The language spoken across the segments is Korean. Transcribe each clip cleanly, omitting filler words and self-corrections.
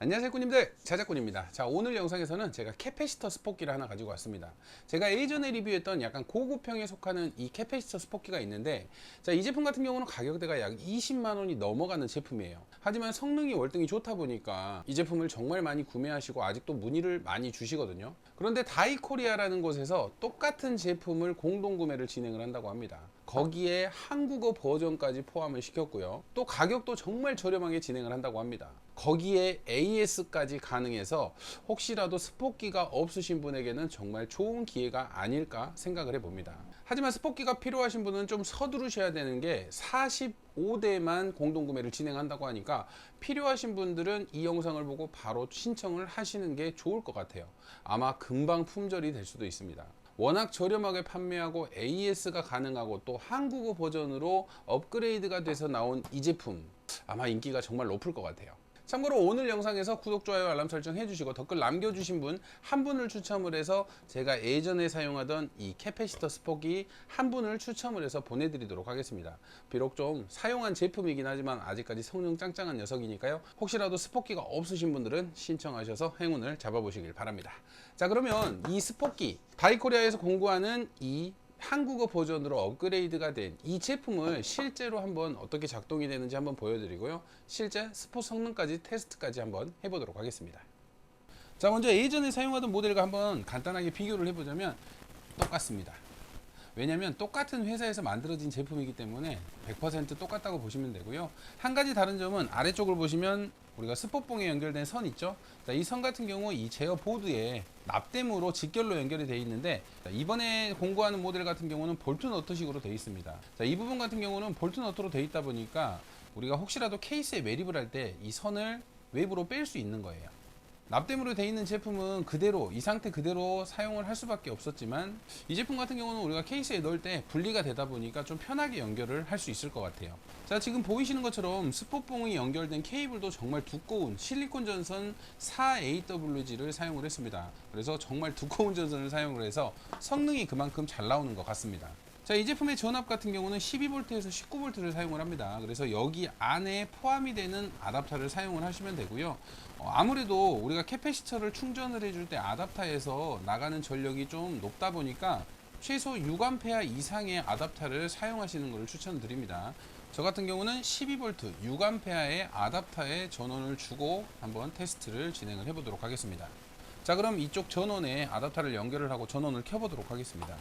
안녕하세요 꾸님들, 자작꾼입니다. 자, 오늘 영상에서는 제가 캐패시터 스포키를 하나 가지고 왔습니다. 제가 예전에 리뷰했던 약간 고급형에 속하는 이 캐패시터 스포키가 있는데, 자, 이 제품 같은 경우는 가격대가 약 20만원이 넘어가는 제품이에요. 하지만 성능이 월등히 좋다 보니까 이 제품을 정말 많이 구매하시고 아직도 문의를 많이 주시거든요. 그런데 다이코리아라는 곳에서 똑같은 제품을 공동 구매를 진행을 한다고 합니다. 거기에 한국어 버전까지 포함을 시켰고요. 또 가격도 정말 저렴하게 진행을 한다고 합니다. 거기에 AS까지 가능해서 혹시라도 스포키가 없으신 분에게는 정말 좋은 기회가 아닐까 생각을 해봅니다. 하지만 스포키가 필요하신 분은 좀 서두르셔야 되는 게 45대만 공동구매를 진행한다고 하니까 필요하신 분들은 이 영상을 보고 바로 신청을 하시는 게 좋을 것 같아요. 아마 금방 품절이 될 수도 있습니다. 워낙 저렴하게 판매하고 AS가 가능하고 또 한국어 버전으로 업그레이드가 돼서 나온 이 제품, 아마 인기가 정말 높을 것 같아요. 참고로 오늘 영상에서 구독, 좋아요, 알람 설정 해주시고 댓글 남겨주신 분 한 분을 추첨을 해서 제가 예전에 사용하던 이 캐패시터 스포키 한 분을 추첨을 해서 보내드리도록 하겠습니다. 비록 좀 사용한 제품이긴 하지만 아직까지 성능 짱짱한 녀석이니까요. 혹시라도 스포키가 없으신 분들은 신청하셔서 행운을 잡아보시길 바랍니다. 자, 그러면 이 스포키 다이코리아에서 공구하는 이 한국어 버전으로 업그레이드가 된 이 제품을 실제로 한번 어떻게 작동이 되는지 한번 보여드리고요. 실제 스포 성능까지 테스트까지 한번 해보도록 하겠습니다. 자, 먼저 예전에 사용하던 모델과 한번 간단하게 비교를 해보자면 똑같습니다. 왜냐면 똑같은 회사에서 만들어진 제품이기 때문에 100% 똑같다고 보시면 되고요. 한 가지 다른 점은 아래쪽을 보시면 우리가 스포봉에 연결된 선 있죠. 자, 이 선 같은 경우 이 제어 보드에 납땜으로 직결로 연결이 되어 있는데, 자, 이번에 공구하는 모델 같은 경우는 볼트 너트식으로 되어 있습니다. 자, 이 부분 같은 경우는 볼트 너트로 되어 있다 보니까 우리가 혹시라도 케이스에 매립을 할 때 이 선을 외부로 뺄 수 있는 거예요. 납땜으로 되어 있는 제품은 그대로 이 상태 그대로 사용을 할 수밖에 없었지만, 이 제품 같은 경우는 우리가 케이스에 넣을 때 분리가 되다 보니까 좀 편하게 연결을 할 수 있을 것 같아요. 자, 지금 보이시는 것처럼 스포봉이 연결된 케이블도 정말 두꺼운 실리콘 전선 4AWG를 사용을 했습니다. 그래서 정말 두꺼운 전선을 사용을 해서 성능이 그만큼 잘 나오는 것 같습니다. 자, 이 제품의 전압 같은 경우는 12V에서 19V를 사용을 합니다. 그래서 여기 안에 포함이 되는 아답터를 사용을 하시면 되고요. 아무래도 우리가 캐패시터를 충전을 해줄 때 아답터에서 나가는 전력이 좀 높다 보니까 최소 6A 이상의 아답터를 사용하시는 것을 추천드립니다. 저 같은 경우는 12V 6A의 아답터에 전원을 주고 한번 테스트를 진행을 해보도록 하겠습니다. 자, 그럼 이쪽 전원에 아답터를 연결을 하고 전원을 켜보도록 하겠습니다.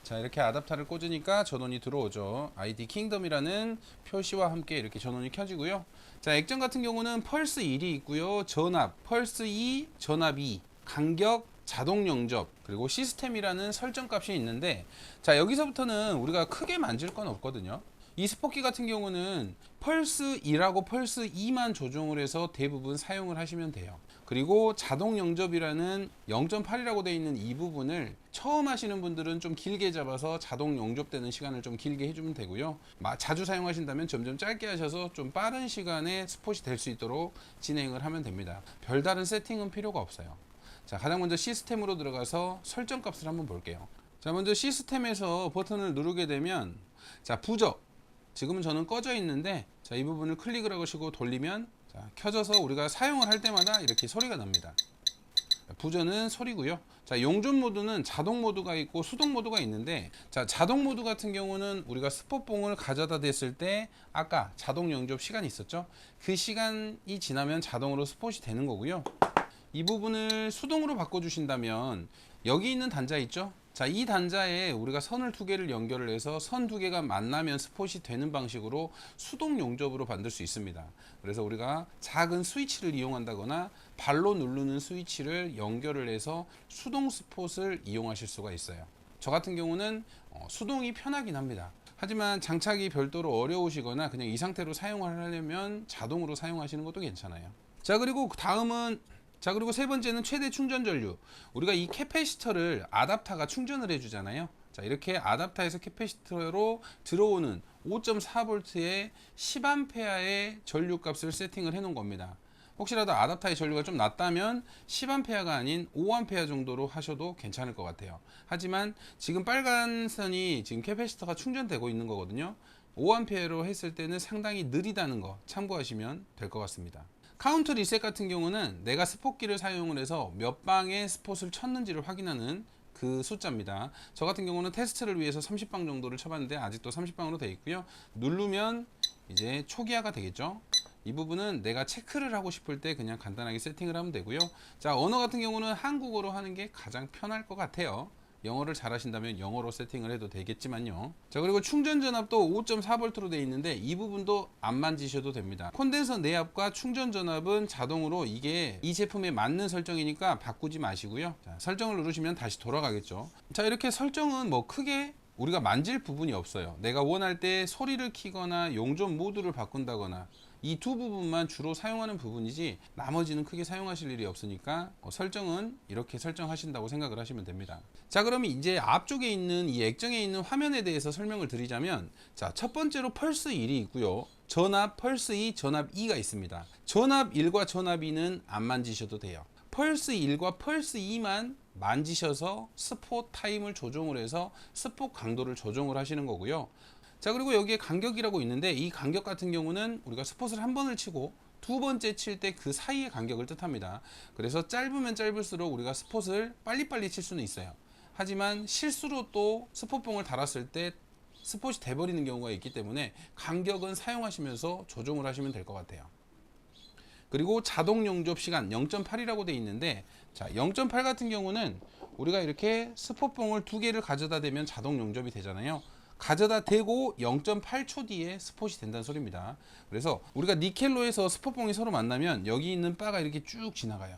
자, 이렇게 아답터를 꽂으니까 전원이 들어오죠. ID 킹덤이라는 표시와 함께 이렇게 전원이 켜지고요. 자, 액정 같은 경우는 펄스 1이 있고요. 전압, 펄스 2, 전압 2, 간격, 자동 영접, 그리고 시스템이라는 설정 값이 있는데, 자, 여기서부터는 우리가 크게 만질 건 없거든요. 이 스포키 같은 경우는 펄스 1하고 펄스 2만 조정을 해서 대부분 사용을 하시면 돼요. 그리고 자동 영접이라는 0.8이라고 되어 있는 이 부분을 처음 하시는 분들은 좀 길게 잡아서 자동 영접되는 시간을 좀 길게 해주면 되고요. 자주 사용하신다면 점점 짧게 하셔서 좀 빠른 시간에 스폿이 될 수 있도록 진행을 하면 됩니다. 별다른 세팅은 필요가 없어요. 자, 가장 먼저 시스템으로 들어가서 설정 값을 한번 볼게요. 자, 먼저 시스템에서 버튼을 누르게 되면, 자, 부적, 지금은 저는 꺼져 있는데, 자, 이 부분을 클릭을 하시고 돌리면, 자, 켜져서 우리가 사용을 할 때마다 이렇게 소리가 납니다. 부저는 소리고요. 자, 용접 모드는 자동 모드가 있고 수동 모드가 있는데, 자, 자동 모드 같은 경우는 우리가 스포봉을 가져다 댔을 때 아까 자동 영접 시간이 있었죠. 그 시간이 지나면 자동으로 스폿이 되는 거고요. 이 부분을 수동으로 바꿔주신다면 여기 있는 단자 있죠. 자, 이 단자에 우리가 선을 두 개를 연결을 해서 선 두 개가 만나면 스폿이 되는 방식으로 수동 용접으로 만들 수 있습니다. 그래서 우리가 작은 스위치를 이용한다거나 발로 누르는 스위치를 연결을 해서 수동 스폿을 이용하실 수가 있어요. 저 같은 경우는 수동이 편하긴 합니다. 하지만 장착이 별도로 어려우시거나 그냥 이 상태로 사용을 하려면 자동으로 사용하시는 것도 괜찮아요. 자, 그리고 다음은, 자, 그리고 세 번째는 최대 충전 전류. 우리가 이 캐패시터를 아답터가 충전을 해주잖아요. 자, 이렇게 아답터에서 캐패시터로 들어오는 5.4V의 10A의 전류 값을 세팅을 해 놓은 겁니다. 혹시라도 아답터의 전류가 좀 낮다면 10A가 아닌 5A 정도로 하셔도 괜찮을 것 같아요. 하지만 지금 빨간 선이 지금 캐패시터가 충전되고 있는 거거든요. 5A로 했을 때는 상당히 느리다는 거 참고하시면 될 것 같습니다. 카운트 리셋 같은 경우는 내가 스폿기를 사용을 해서 몇 방의 스폿을 쳤는지를 확인하는 그 숫자입니다. 저 같은 경우는 테스트를 위해서 30방 정도를 쳐봤는데 아직도 30방으로 되어 있고요. 누르면 이제 초기화가 되겠죠. 이 부분은 내가 체크를 하고 싶을 때 그냥 간단하게 세팅을 하면 되고요. 자, 언어 같은 경우는 한국어로 하는 게 가장 편할 것 같아요. 영어를 잘하신다면 영어로 세팅을 해도 되겠지만요. 자, 그리고 충전 전압도 5.4V로 되어 있는데 이 부분도 안 만지셔도 됩니다. 콘덴서 내압과 충전 전압은 자동으로 이게 이 제품에 맞는 설정이니까 바꾸지 마시고요. 자, 설정을 누르시면 다시 돌아가겠죠. 자, 이렇게 설정은 뭐 크게 우리가 만질 부분이 없어요. 내가 원할 때 소리를 키거나 용접 모드를 바꾼다거나 이 두 부분만 주로 사용하는 부분이지 나머지는 크게 사용하실 일이 없으니까 설정은 이렇게 설정하신다고 생각을 하시면 됩니다. 자, 그러면 이제 앞쪽에 있는 이 액정에 있는 화면에 대해서 설명을 드리자면, 자, 첫 번째로 펄스 1이 있고요. 전압 펄스 2, 전압 2가 있습니다. 전압 1과 전압 2는 안 만지셔도 돼요. 펄스 1과 펄스 2만 만지셔서 스폿 타임을 조정을 해서 스폿 강도를 조정을 하시는 거고요. 자, 그리고 여기에 간격이라고 있는데 이 간격 같은 경우는 우리가 스폿을 한 번을 치고 두 번째 칠 때 그 사이의 간격을 뜻합니다. 그래서 짧으면 짧을수록 우리가 스폿을 빨리빨리 칠 수는 있어요. 하지만 실수로 또 스폿봉을 달았을 때 스폿이 돼버리는 경우가 있기 때문에 간격은 사용하시면서 조정을 하시면 될 것 같아요. 그리고 자동 용접 시간 0.8이라고 되어 있는데, 자, 0.8 같은 경우는 우리가 이렇게 스폿봉을 두 개를 가져다 대면 자동 용접이 되잖아요. 가져다 대고 0.8초 뒤에 스폿이 된다는 소리입니다. 그래서 우리가 니켈로에서 스폿봉이 서로 만나면 여기 있는 바가 이렇게 쭉 지나가요.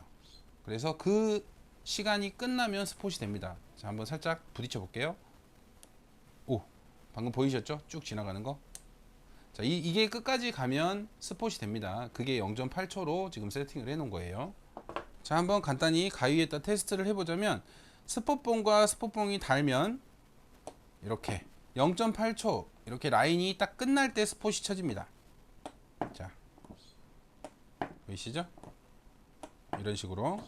그래서 그 시간이 끝나면 스폿이 됩니다. 자, 한번 살짝 부딪혀 볼게요. 오, 방금 보이셨죠? 쭉 지나가는 거. 자, 이게 끝까지 가면 스폿이 됩니다. 그게 0.8초로 지금 세팅을 해 놓은 거예요. 자, 한번 간단히 가위에다 테스트를 해보자면, 스폿봉과 스폿봉이 닿으면 이렇게 0.8초 이렇게 라인이 딱 끝날 때 스폿이 쳐집니다. 자, 보이시죠? 이런 식으로.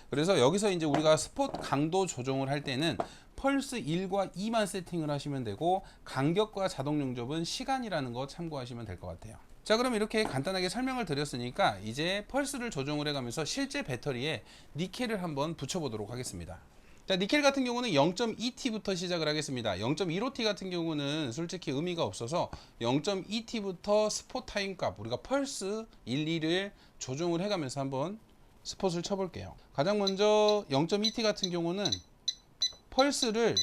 그래서 여기서 이제 우리가 스폿 강도 조정을 할 때는 펄스 1과 2만 세팅을 하시면 되고, 간격과 자동 용접은 시간이라는 거 참고하시면 될 것 같아요. 자, 그럼 이렇게 간단하게 설명을 드렸으니까 이제 펄스를 조정을 해가면서 실제 배터리에 니켈을 한번 붙여보도록 하겠습니다. 자, 니켈 같은 경우는 0.2T부터 시작을 하겠습니다. 0.15T 같은 경우는 솔직히 의미가 없어서 0.2T부터 스폿 타임 값, 우리가 펄스 1, 2를 조정을 해가면서 한번 스폿을 쳐볼게요. 가장 먼저 0.2T 같은 경우는 펄스를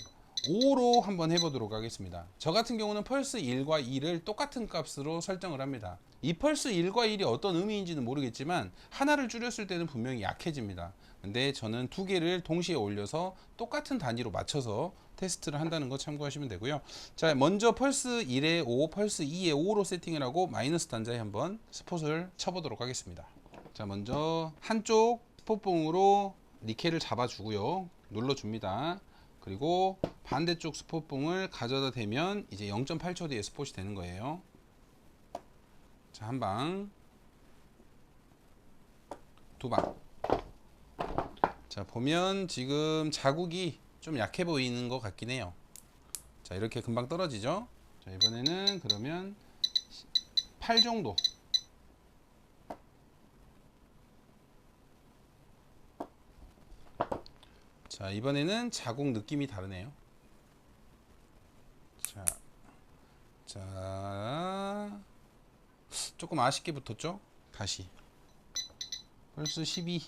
5로 한번 해보도록 하겠습니다. 저 같은 경우는 펄스 1과 2를 똑같은 값으로 설정을 합니다. 이 펄스 1과 1이 어떤 의미인지는 모르겠지만 하나를 줄였을 때는 분명히 약해집니다. 근데 저는 두 개를 동시에 올려서 똑같은 단위로 맞춰서 테스트를 한다는 거 참고하시면 되고요. 자, 먼저 펄스 1에 5, 펄스 2에 5로 세팅을 하고 마이너스 단자에 한번 스폿을 쳐보도록 하겠습니다. 자, 먼저 한쪽 스폿봉으로 니켈을 잡아주고요. 눌러줍니다. 그리고 반대쪽 스폿봉을 가져다 대면 이제 0.8초 뒤에 스폿이 되는 거예요. 자, 한 방, 두 방. 자, 보면 지금 자국이 좀 약해 보이는 것 같긴 해요. 자, 이렇게 금방 떨어지죠. 자, 이번에는 그러면 8 정도. 자, 이번에는 자국 느낌이 다르네요. 자, 조금 아쉽게 붙었죠? 다시 펄스 12.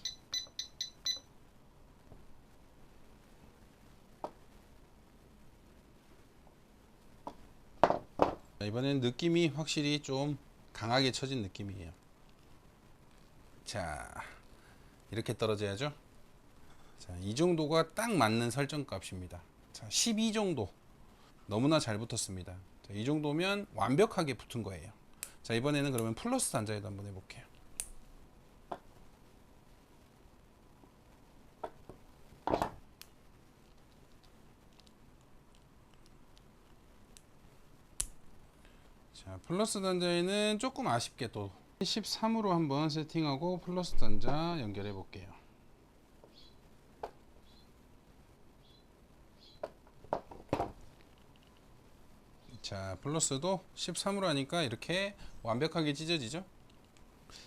자, 이번엔 느낌이 확실히 좀 강하게 쳐진 느낌이에요. 자, 이렇게 떨어져야죠. 자, 이 정도가 딱 맞는 설정 값입니다. 자, 12 정도. 너무나 잘 붙었습니다. 자, 이 정도면 완벽하게 붙은 거예요. 자, 이번에는 그러면 플러스 단자에도 한번 해볼게요. 자, 플러스 단자에는 조금 아쉽게 또 13으로 한번 세팅하고 플러스 단자 연결해 볼게요. 자, 플러스도 13으로 하니까 이렇게 완벽하게 찢어지죠.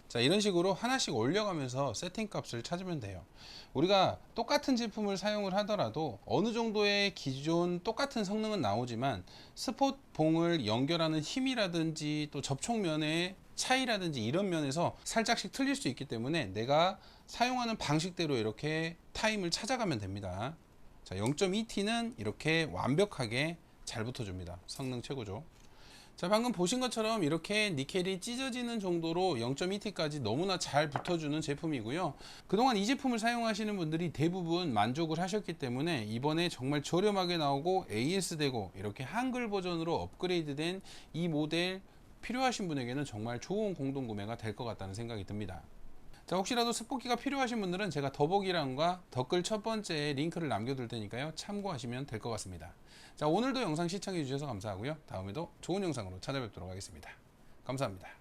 자, 이런 식으로 하나씩 올려가면서 세팅 값을 찾으면 돼요. 우리가 똑같은 제품을 사용을 하더라도 어느 정도의 기존 똑같은 성능은 나오지만 스폿봉을 연결하는 힘이라든지 또 접촉면의 차이라든지 이런 면에서 살짝씩 틀릴 수 있기 때문에 내가 사용하는 방식대로 이렇게 타임을 찾아가면 됩니다. 자, 0.2T는 이렇게 완벽하게 잘 붙어줍니다. 성능 최고죠. 자, 방금 보신 것처럼 이렇게 니켈이 찢어지는 정도로 0.2T까지 너무나 잘 붙어주는 제품이고요. 그동안 이 제품을 사용하시는 분들이 대부분 만족을 하셨기 때문에 이번에 정말 저렴하게 나오고 AS 되고 이렇게 한글 버전으로 업그레이드된 이 모델 필요하신 분에게는 정말 좋은 공동 구매가 될 것 같다는 생각이 듭니다. 자, 혹시라도 스포키가 필요하신 분들은 제가 더보기란과 댓글 첫 번째에 링크를 남겨둘 테니까요. 참고하시면 될 것 같습니다. 자, 오늘도 영상 시청해 주셔서 감사하고요. 다음에도 좋은 영상으로 찾아뵙도록 하겠습니다. 감사합니다.